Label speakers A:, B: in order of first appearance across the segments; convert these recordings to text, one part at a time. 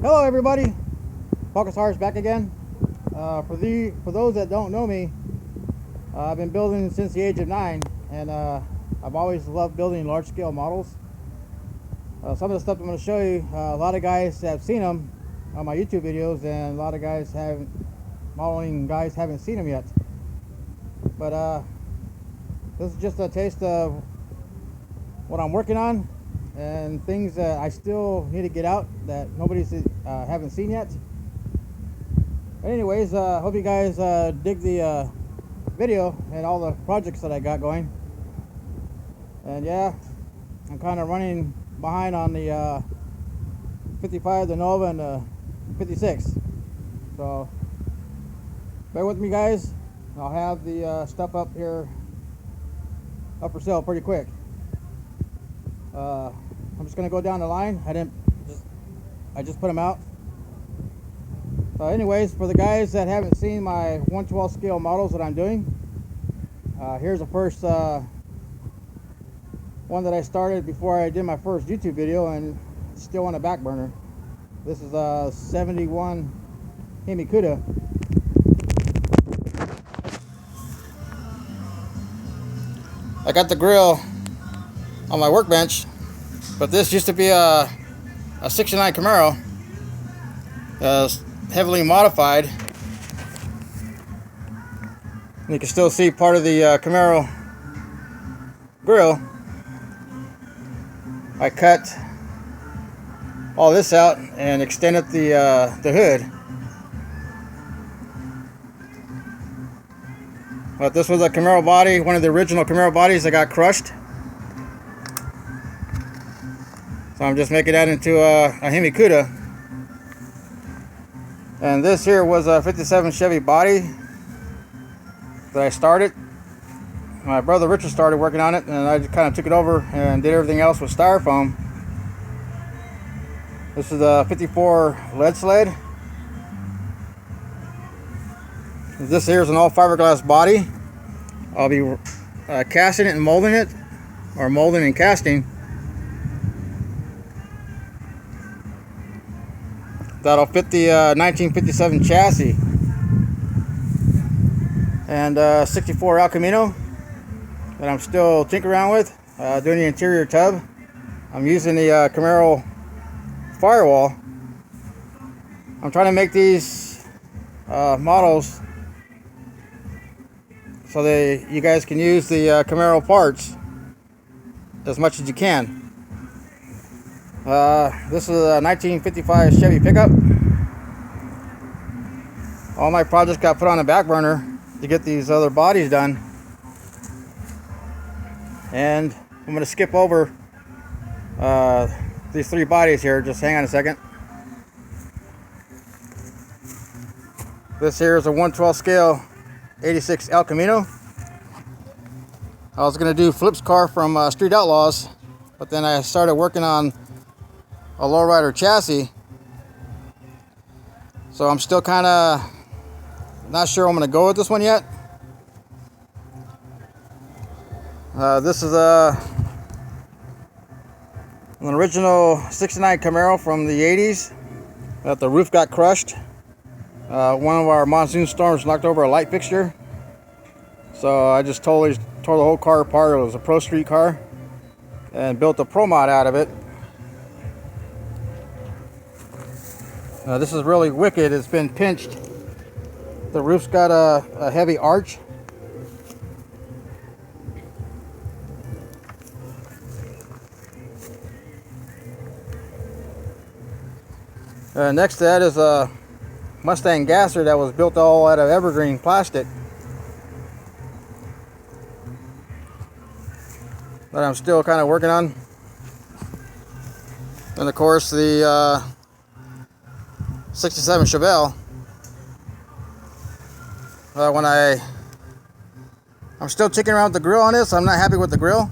A: Hello everybody, Focus Hearts back again. For those that don't know me, I've been building since the age of 9, and I've always loved building large-scale models. Some of the stuff I'm going to show you, a lot of guys have seen them on my YouTube videos, and a lot of modeling guys haven't seen them yet. But this is just a taste of what I'm working on and things that I still need to get out that nobody's haven't seen yet. But anyways, hope you guys dig the video and all the projects that I got going. And yeah, I'm kind of running behind on the 55, the Nova, and the 56. So bear with me, guys. I'll have the stuff up here up for sale pretty quick. I'm just gonna go down the line. I just put them out. Anyways, for the guys that haven't seen my 1/12 scale models that I'm doing, here's the first one that I started before I did my first YouTube video, and it's still on the back burner. This is a 71 Hemi Cuda. I got the grill on my workbench, but this used to be a 69 Camaro, heavily modified. And you can still see part of the Camaro grill. I cut all this out and extended the hood. But this was a Camaro body, one of the original Camaro bodies that got crushed. So I'm just making that into a Hemi Cuda. And this here was a 57 Chevy body that I started. My brother Richard started working on it, and I just kind of took it over and did everything else with styrofoam. This is a 54 lead sled. This here is an all fiberglass body. I'll be casting it and molding it, or molding and casting. That'll fit the 1957 chassis. And 64 El Camino that I'm still tinkering around with, doing the interior tub. I'm using the Camaro firewall. I'm trying to make these models so that you guys can use the Camaro parts as much as you can. This is a 1955 Chevy pickup. All my projects got put on the back burner to get these other bodies done. And I'm going to skip over these three bodies here. Just hang on a second. This here is a 1/12 scale 86 El Camino. I was going to do Flip's car from Street Outlaws, but then I started working on a lowrider chassis. So I'm still kind of not sure I'm going to go with this one yet. This is an original 69 Camaro from the 80s that the roof got crushed. One of our monsoon storms knocked over a light fixture. So I just totally tore the whole car apart. It was a Pro Street car, and built a Pro Mod out of it. This is really wicked. It's been pinched. The roof's got a heavy arch. Next to that is a Mustang gasser that was built all out of evergreen plastic that I'm still kind of working on. And of course the 67 Chevelle. I'm still tinkering around with the grill on this. I'm not happy with the grill.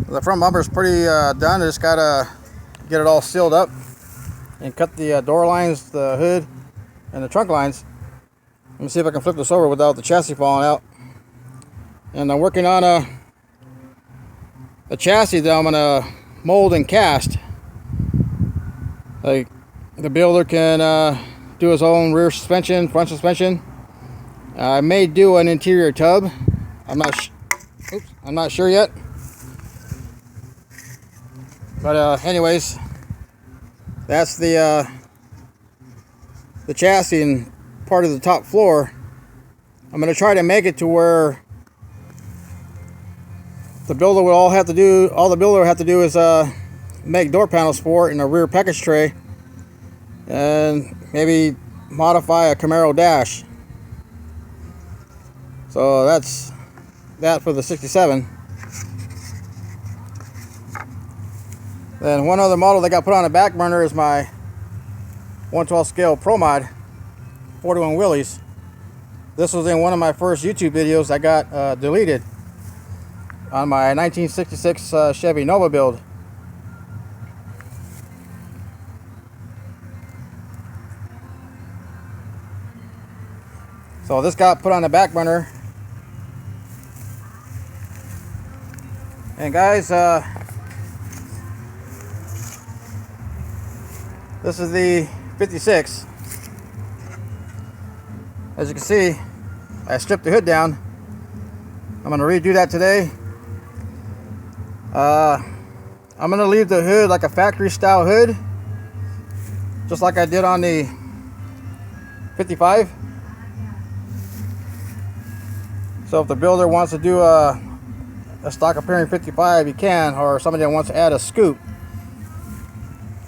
A: The front bumper is pretty done. I just gotta get it all sealed up and cut the door lines, the hood, and the trunk lines. Let me see if I can flip this over without the chassis falling out. And I'm working on a chassis that I'm gonna mold and cast. Like the builder can do his own rear suspension, front suspension. I may do an interior tub. I'm not sure yet. But anyways, that's the chassis and part of the top floor. I'm going to try to make it to where the builder would all the builder would have to do is make door panels for it and a rear package tray, and maybe modify a Camaro dash. So that's that for the 67. Then one other model that got put on the back burner is my 112 scale Pro Mod 41 wheelies. This was in one of my first YouTube videos that got deleted on my 1966 Chevy Nova build. So this got put on the back burner. And guys, this is the 56. As you can see, I stripped the hood down. I'm going to redo that today. I'm going to leave the hood like a factory style hood, just like I did on the 55. So if the builder wants to do a stock appearing 55, he can, or somebody that wants to add a scoop.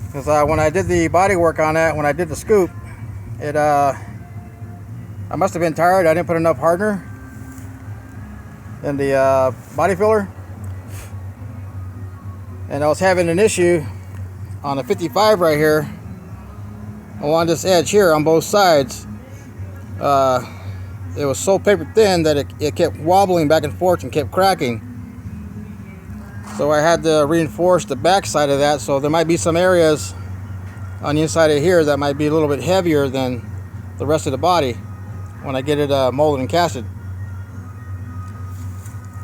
A: Because when I did the body work on that, when I did the scoop, I must have been tired. I didn't put enough hardener in the body filler, and I was having an issue on the 55 right here along this edge here on both sides. It was so paper thin that it kept wobbling back and forth and kept cracking. So I had to reinforce the back side of that. So there might be some areas on the inside of here that might be a little bit heavier than the rest of the body when I get it molded and casted.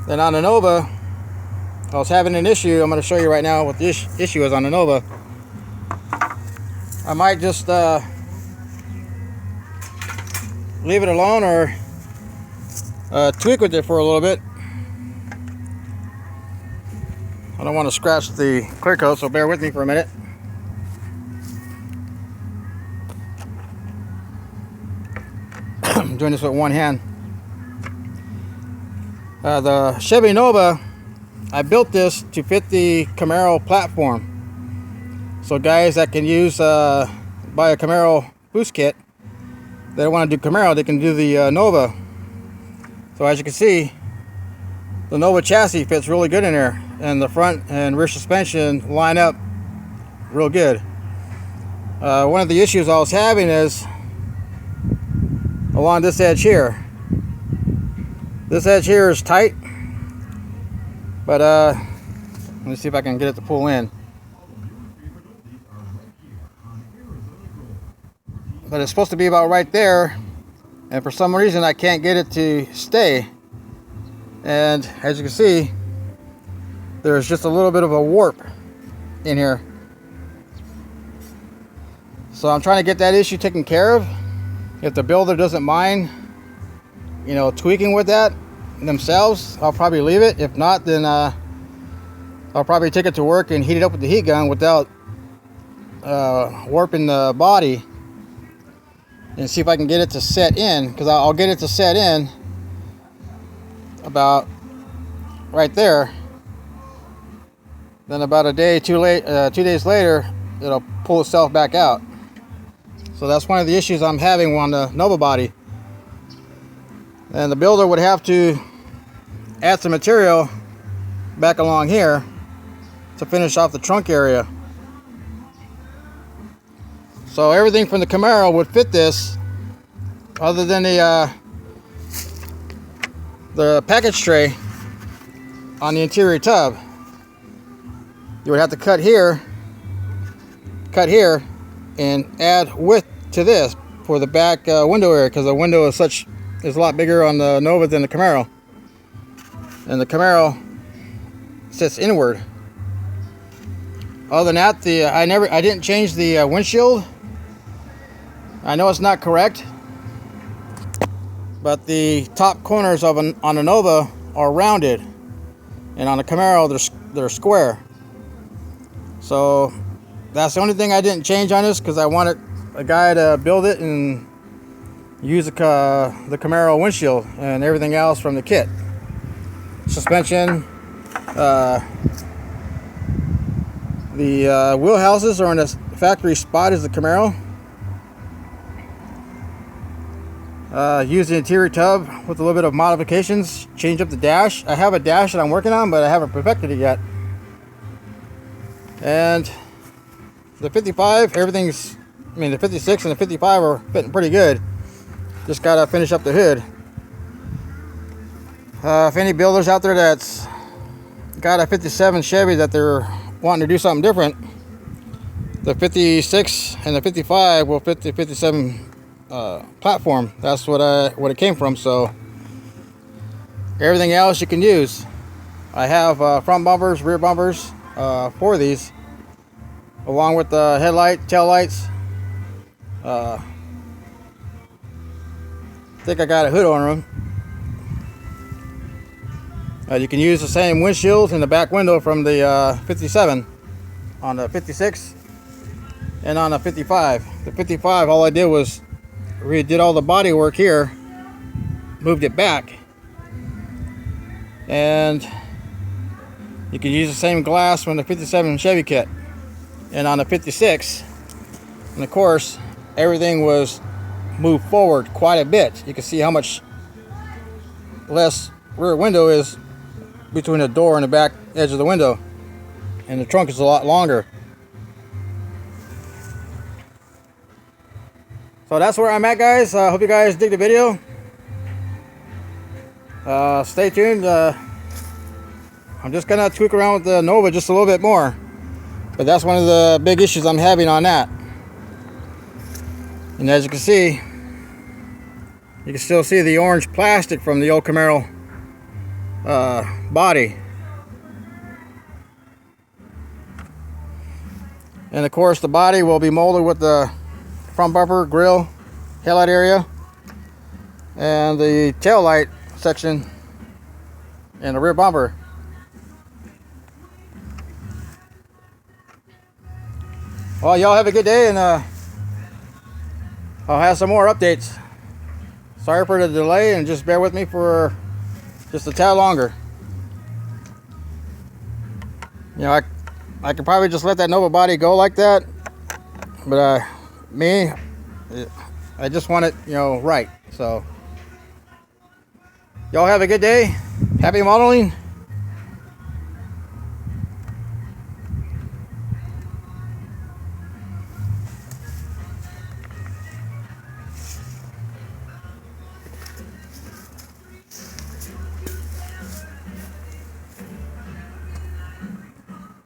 A: Then on the Nova, I was having an issue. I'm going to show you right now what the issue is on the Nova. I might just leave it alone or tweak with it for a little bit. I don't want to scratch the clear coat, so bear with me for a minute. I'm doing this with one hand. The Chevy Nova, I built this to fit the Camaro platform. So guys that can use buy a Camaro boost kit, they don't want to do Camaro, they can do the Nova. So as you can see, the Nova chassis fits really good in there, and the front and rear suspension line up real good. One of the issues I was having is along this edge here. This edge here is tight, but let me see if I can get it to pull in. But it's supposed to be about right there, and for some reason I can't get it to stay. And as you can see, there's just a little bit of a warp in here. So I'm trying to get that issue taken care of. If the builder doesn't mind, you know, tweaking with that themselves, I'll probably leave it. If not, then I'll probably take it to work and heat it up with the heat gun without warping the body, and see if I can get it to set in, because I'll get it to set in about right there. Then about a day, 2 days later, it'll pull itself back out. So that's one of the issues I'm having on the Nova body. And the builder would have to add some material back along here to finish off the trunk area. So everything from the Camaro would fit this, other than the package tray on the interior tub. You would have to cut here, and add width to this for the back window area, because the window is a lot bigger on the Nova than the Camaro, and the Camaro sits inward Other than that, I didn't change the windshield. I know it's not correct, but the top corners on a Nova are rounded, and on a Camaro they're square. So that's the only thing I didn't change on this, because I wanted a guy to build it and use the Camaro windshield and everything else from the kit. Suspension, the wheel houses are in the factory spot as the Camaro. Use the interior tub with a little bit of modifications. Change up the dash. I have a dash that I'm working on, but I haven't perfected it yet. And the 55, everything's, I mean, the 56 and the 55 are fitting pretty good. Just gotta finish up the hood. If any builders out there that's got a 57 Chevy that they're wanting to do something different, the 56 and the 55 will fit the 57 platform. That's what it came from. So everything else you can use. I have front bumpers, rear bumpers for these, along with the headlight, tail lights. I think I got a hood on them. You can use the same windshield in the back window from the 57 on the 56 and on the 55. The 55, all I did was redid all the body work here, moved it back, and you can use the same glass from the 57 Chevy kit. And on the 56, and of course, everything was moved forward quite a bit. You can see how much less rear window is between the door and the back edge of the window, and the trunk is a lot longer. So that's where I'm at, guys. Hope you guys dig the video. Stay tuned. I'm just gonna tweak around with the Nova just a little bit more, but that's one of the big issues I'm having on that. And as you can see, you can still see the orange plastic from the old Camaro body. And of course, the body will be molded with the front bumper, grill, headlight area, and the tail light section, and the rear bumper. Well, y'all have a good day, and I'll have some more updates. Sorry for the delay, and just bear with me for just a tad longer. You know, I could probably just let that Nova body go like that, but I just want it, you know, right. So y'all have a good day. Happy modeling.